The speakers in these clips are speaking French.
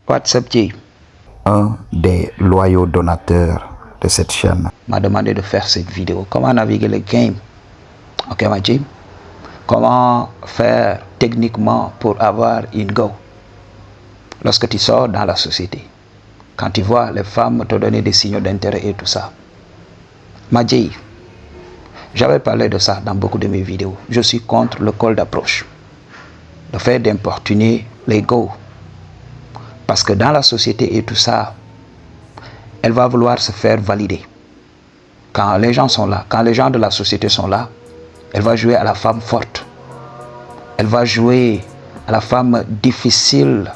WhatsApp J. Un des loyaux donateurs de cette chaîne m'a demandé de faire cette vidéo. Comment naviguer le game? Ok, Majim. Comment faire techniquement pour avoir une go? Lorsque tu sors dans la société, quand tu vois les femmes te donner des signaux d'intérêt et tout ça. Majim, j'avais parlé de ça dans beaucoup de mes vidéos. Je suis contre le call d'approche. Le fait d'importuner les go. Parce que dans la société et tout ça, elle va vouloir se faire valider. Quand les gens sont là, quand les gens de la société sont là, elle va jouer à la femme forte. Elle va jouer à la femme difficile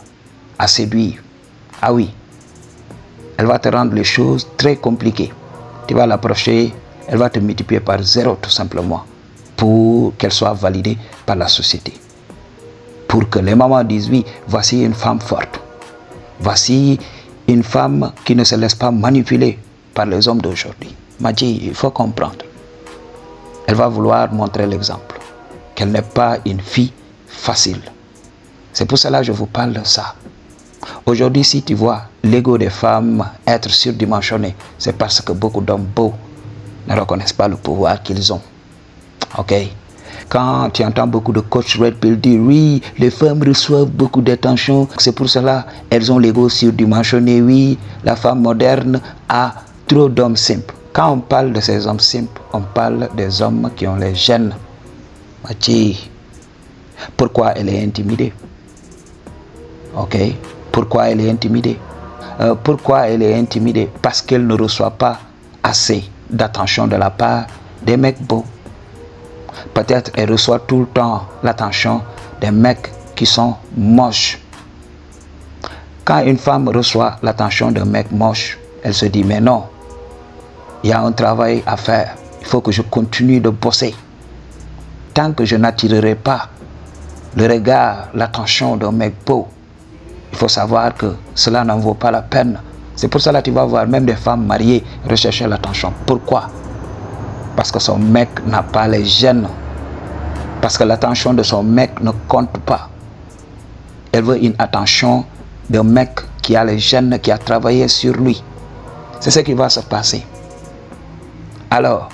à séduire. Ah oui. Elle va te rendre les choses très compliquées. Tu vas l'approcher, elle va te multiplier par 0 tout simplement pour qu'elle soit validée par la société. Pour que les mamans disent oui, voici une femme forte. Voici une femme qui ne se laisse pas manipuler par les hommes d'aujourd'hui. Madji, il faut comprendre. Elle va vouloir montrer l'exemple. Qu'elle n'est pas une fille facile. C'est pour cela que je vous parle de ça. Aujourd'hui, si tu vois l'ego des femmes être surdimensionné, c'est parce que beaucoup d'hommes beaux ne reconnaissent pas le pouvoir qu'ils ont. Ok? Quand tu entends beaucoup de coachs Red Pill dire oui, les femmes reçoivent beaucoup d'attention, c'est pour cela elles ont l'ego surdimensionné. Oui, la femme moderne a trop d'hommes simples. Quand on parle de ces hommes simples, on parle des hommes qui ont les gènes. Pourquoi elle est intimidée? Ok? Pourquoi elle est intimidée? Pourquoi elle est intimidée? Parce qu'elle ne reçoit pas assez d'attention de la part des mecs beaux. Peut-être elle reçoit tout le temps l'attention des mecs qui sont moches. Quand une femme reçoit l'attention d'un mec moche, elle se dit mais non, il y a un travail à faire. Il faut que je continue de bosser. Tant que je n'attirerai pas le regard, l'attention d'un mec beau, il faut savoir que cela n'en vaut pas la peine. C'est pour cela que tu vas voir même des femmes mariées rechercher l'attention. Pourquoi? Parce que son mec n'a pas les gènes. Parce que l'attention de son mec ne compte pas. Elle veut une attention d'un mec qui a les gènes, qui a travaillé sur lui. C'est ce qui va se passer. Alors,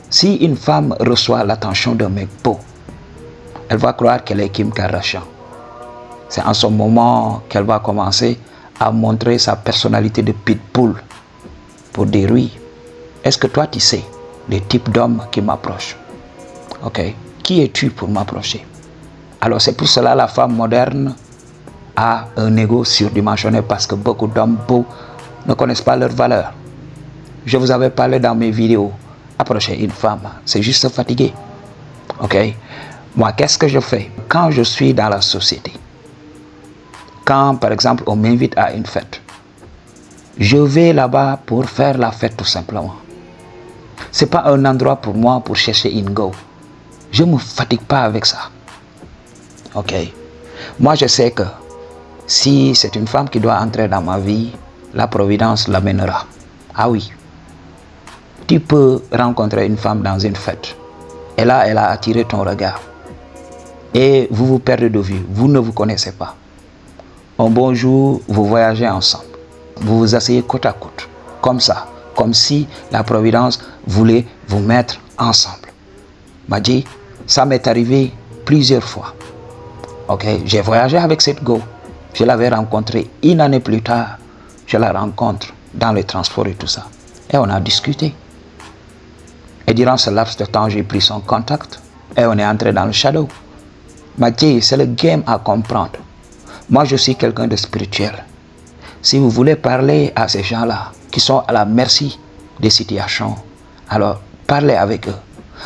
si une femme reçoit l'attention d'un mec beau, elle va croire qu'elle est Kim Kardashian. C'est en ce moment qu'elle va commencer à montrer sa personnalité de pitbull. Pour dire oui, est-ce que toi tu sais les types d'hommes qui m'approchent? Ok, qui es-tu pour m'approcher? Alors c'est pour cela la femme moderne a un ego surdimensionné parce que beaucoup d'hommes beaux ne connaissent pas leur valeur. Je vous avais parlé dans mes vidéos, approcher une femme, c'est juste se fatiguer. Ok, moi qu'est-ce que je fais quand je suis dans la société? Quand par exemple on m'invite à une fête, je vais là-bas pour faire la fête tout simplement. C'est pas un endroit pour moi pour chercher une go. Je me fatigue pas avec ça. Ok. Moi je sais que si c'est une femme qui doit entrer dans ma vie, la providence l'amènera. Ah oui. Tu peux rencontrer une femme dans une fête. Et là, elle a attiré ton regard. Et vous vous perdez de vue. Vous ne vous connaissez pas. Un bon jour, vous voyagez ensemble. Vous vous asseyez côte à côte. Comme ça. Comme si la providence voulait vous mettre ensemble. Madji, ça m'est arrivé plusieurs fois. Ok, j'ai voyagé avec cette go. Je l'avais rencontrée une année plus tard. Je la rencontre dans les transports et tout ça. Et on a discuté. Et durant ce laps de temps, j'ai pris son contact. Et on est entré dans le shadow. Madji, c'est le game à comprendre. Moi, je suis quelqu'un de spirituel. Si vous voulez parler à ces gens-là, qui sont à la merci des situations, alors parlez avec eux.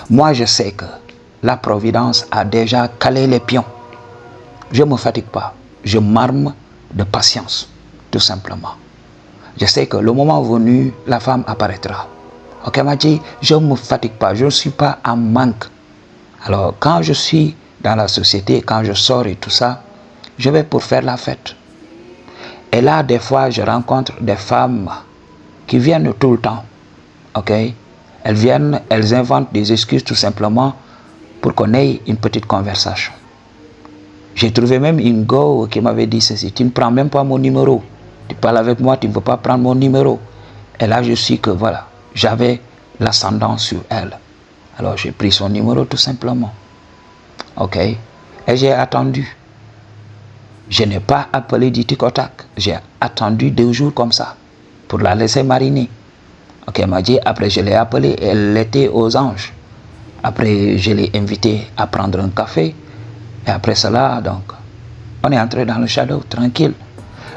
Moi, je sais que la providence a déjà calé les pions. Je ne me fatigue pas. Je m'arme de patience, tout simplement. Je sais que le moment venu, la femme apparaîtra. Ok, Madji, je ne me fatigue pas. Je ne suis pas en manque. Alors, quand je suis dans la société, quand je sors et tout ça, je vais pour faire la fête. Et là, des fois, je rencontre des femmes qui viennent tout le temps. Ok? Elles viennent, elles inventent des excuses tout simplement pour qu'on ait une petite conversation. J'ai trouvé même une go qui m'avait dit ceci, tu ne prends même pas mon numéro. Tu parles avec moi, tu ne veux pas prendre mon numéro. Et là, je suis que voilà, j'avais l'ascendant sur elle. Alors, j'ai pris son numéro tout simplement. Ok. Et j'ai attendu. Je n'ai pas appelé du tic au tac. J'ai attendu 2 jours comme ça pour la laisser mariner. Ok, elle m'a dit, après je l'ai appelée, elle était aux anges. Après, je l'ai invitée à prendre un café. Et après cela, donc, on est entré dans le shadow, tranquille.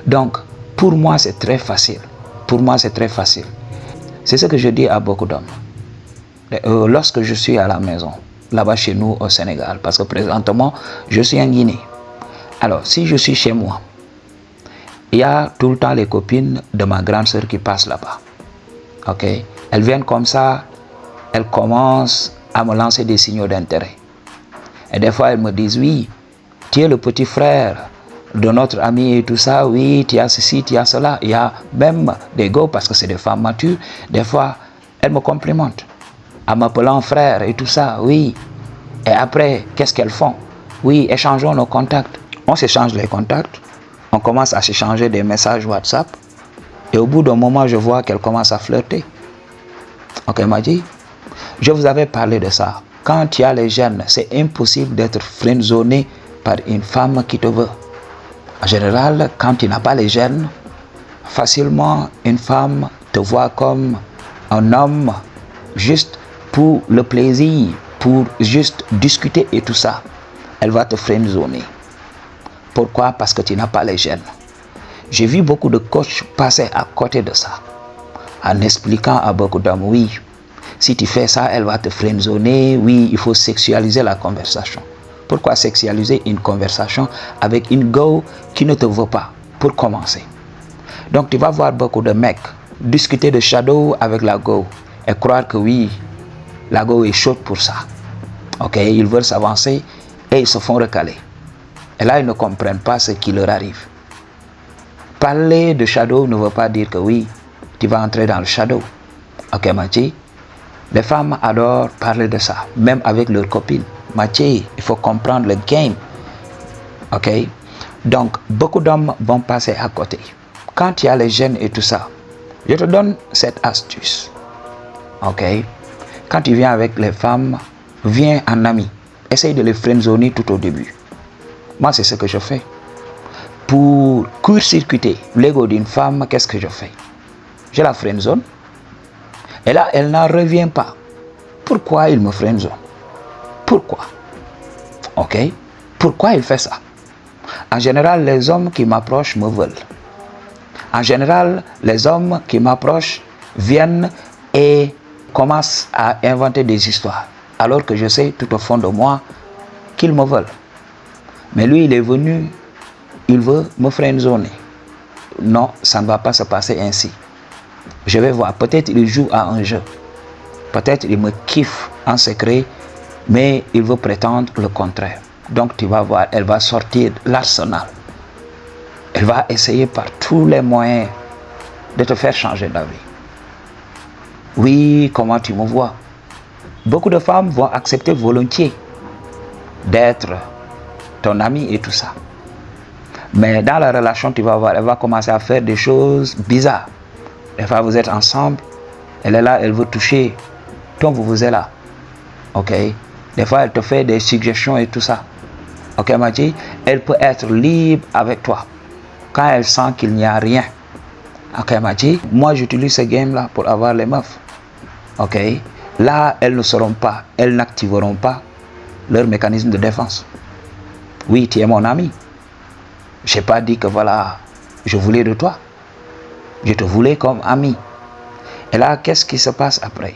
Donc, pour moi, c'est très facile. Pour moi, c'est très facile. C'est ce que je dis à beaucoup d'hommes. Lorsque je suis à la maison, là-bas chez nous au Sénégal, parce que présentement, je suis en Guinée. Alors, si je suis chez moi, il y a tout le temps les copines de ma grande sœur qui passent là-bas. Ok? Elles viennent comme ça, elles commencent à me lancer des signaux d'intérêt. Et des fois, elles me disent, oui, tu es le petit frère de notre ami et tout ça, oui, tu as ceci, tu as cela. Il y a même des gars, parce que c'est des femmes matures, des fois, elles me complimentent en m'appelant frère et tout ça, oui. Et après, qu'est-ce qu'elles font? Oui, échangeons nos contacts. On s'échange les contacts, on commence à s'échanger des messages WhatsApp, et au bout d'un moment, je vois qu'elle commence à flirter. Ok, elle m'a dit, je vous avais parlé de ça. Quand il y a les jeunes, c'est impossible d'être friendzoné par une femme qui te veut. En général, quand tu n'as pas les gènes, facilement une femme te voit comme un homme juste pour le plaisir, pour juste discuter et tout ça. Elle va te friendzoner. Pourquoi? Parce que tu n'as pas les gènes. J'ai vu beaucoup de coachs passer à côté de ça, en expliquant à beaucoup d'hommes, oui, si tu fais ça, elle va te friendzoner, oui, il faut sexualiser la conversation. Pourquoi sexualiser une conversation avec une go qui ne te veut pas, pour commencer? Donc tu vas voir beaucoup de mecs discuter de shadow avec la go et croire que oui, la go est chaude pour ça. Ok, ils veulent s'avancer et ils se font recaler. Et là, ils ne comprennent pas ce qui leur arrive. Parler de shadow ne veut pas dire que oui, tu vas entrer dans le shadow. Ok, Mathieu? Les femmes adorent parler de ça, même avec leurs copines. Mathieu, il faut comprendre le game. Ok? Donc, beaucoup d'hommes vont passer à côté. Quand il y a les jeunes et tout ça, je te donne cette astuce. Ok? Quand tu viens avec les femmes, viens en ami. Essaye de les friendzoner tout au début. Moi, c'est ce que je fais. Pour court-circuiter l'ego d'une femme, qu'est-ce que je fais? Je la friendzone. Et là, elle n'en revient pas. Pourquoi il me friendzone? Pourquoi? Ok? Pourquoi il fait ça? En général, les hommes qui m'approchent me veulent. En général, les hommes qui m'approchent viennent et commencent à inventer des histoires. Alors que je sais tout au fond de moi qu'ils me veulent. Mais lui, il est venu, il veut me friendzoner. Non, ça ne va pas se passer ainsi. Je vais voir, peut-être il joue à un jeu. Peut-être il me kiffe en secret, mais il veut prétendre le contraire. Donc tu vas voir, elle va sortir l'arsenal. Elle va essayer par tous les moyens de te faire changer d'avis. Oui, comment tu me vois? Beaucoup de femmes vont accepter volontiers d'être ton ami et tout ça. Mais dans la relation, tu vas voir, elle va commencer à faire des choses bizarres. Des fois, vous êtes ensemble, elle est là, elle veut toucher. Toi, vous êtes là. Ok? Des fois, elle te fait des suggestions et tout ça. Ok, Mathieu? Elle peut être libre avec toi quand elle sent qu'il n'y a rien. Ok, Mathieu? Moi, j'utilise ce game-là pour avoir les meufs. Ok? Là, elles ne sauront pas, elles n'activeront pas leur mécanisme de défense. Oui, tu es mon ami. Je n'ai pas dit que voilà, je voulais de toi. Je te voulais comme ami. Et là, qu'est-ce qui se passe après?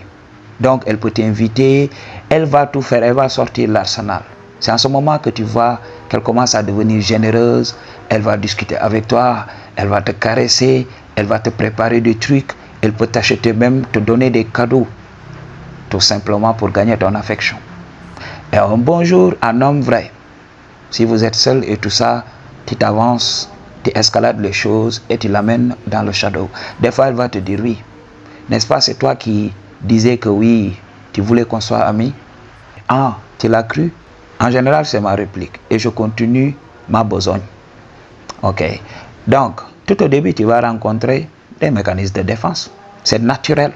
Donc, elle peut t'inviter, elle va tout faire, elle va sortir l'arsenal. C'est en ce moment que tu vois qu'elle commence à devenir généreuse, elle va discuter avec toi, elle va te caresser, elle va te préparer des trucs, elle peut t'acheter même, te donner des cadeaux, tout simplement pour gagner ton affection. Et un bonjour, un homme vrai. Si vous êtes seul et tout ça, tu t'avances, tu escalades les choses et tu l'amènes dans le shadow. Des fois, elle va te dire oui. N'est-ce pas, c'est toi qui disais que oui, tu voulais qu'on soit amis? Ah, tu l'as cru? En général, c'est ma réplique. Et je continue ma besogne. Ok. Donc, tout au début, tu vas rencontrer des mécanismes de défense. C'est naturel.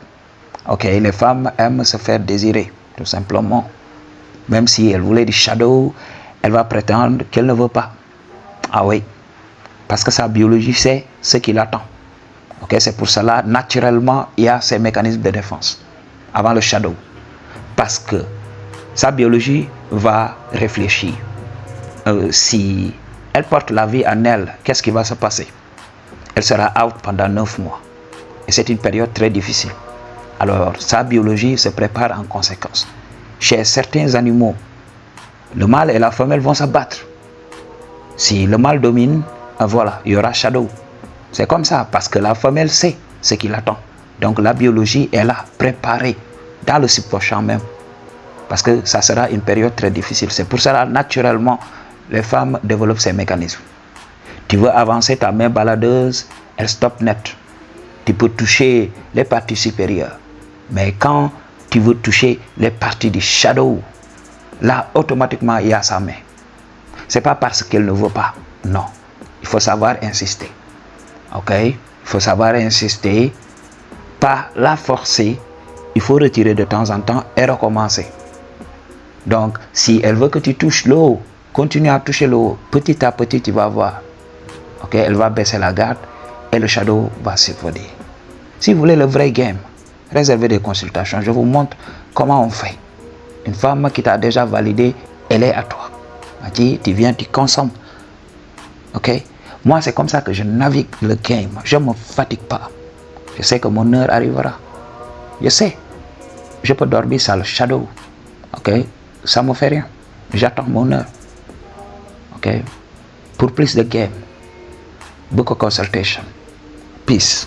Ok. Les femmes aiment se faire désirer, tout simplement. Même si elle voulait du shadow, elle va prétendre qu'elle ne veut pas. Ah oui. Parce que sa biologie sait ce qui l'attend. Ok. C'est pour cela, naturellement, il y a ces mécanismes de défense avant le shadow. Parce que sa biologie va réfléchir. Si elle porte la vie en elle, qu'est-ce qui va se passer? Elle sera out pendant 9 mois. Et c'est une période très difficile. Alors, sa biologie se prépare en conséquence. Chez certains animaux, le mâle et la femelle vont se battre. Si le mâle domine, voilà, il y aura shadow. C'est comme ça, parce que la femelle sait ce qui l'attend. Donc la biologie est là, préparée, dans le subconscient même. Parce que ça sera une période très difficile. C'est pour cela, naturellement, les femmes développent ces mécanismes. Tu veux avancer ta main baladeuse, elle stoppe net. Tu peux toucher les parties supérieures. Mais quand tu veux toucher les parties du shadow, là, automatiquement, il y a sa main. Ce n'est pas parce qu'elle ne veut pas. Non. Il faut savoir insister. Ok? Il faut savoir insister. Pas la forcer. Il faut retirer de temps en temps et recommencer. Donc, si elle veut que tu touches le haut, continue à toucher le haut. Petit à petit, tu vas voir. Ok? Elle va baisser la garde et le shadow va s'évader. Si vous voulez le vrai game, réservez des consultations. Je vous montre comment on fait. Une femme qui t'a déjà validé, elle est à toi. Tu viens, tu consommes. Ok? Moi, c'est comme ça que je navigue le game. Je ne me fatigue pas. Je sais que mon heure arrivera. Je sais. Je peux dormir sans le shadow. Ok? Ça ne me fait rien. J'attends mon heure. Ok? Pour plus de game, book a consultation. Peace.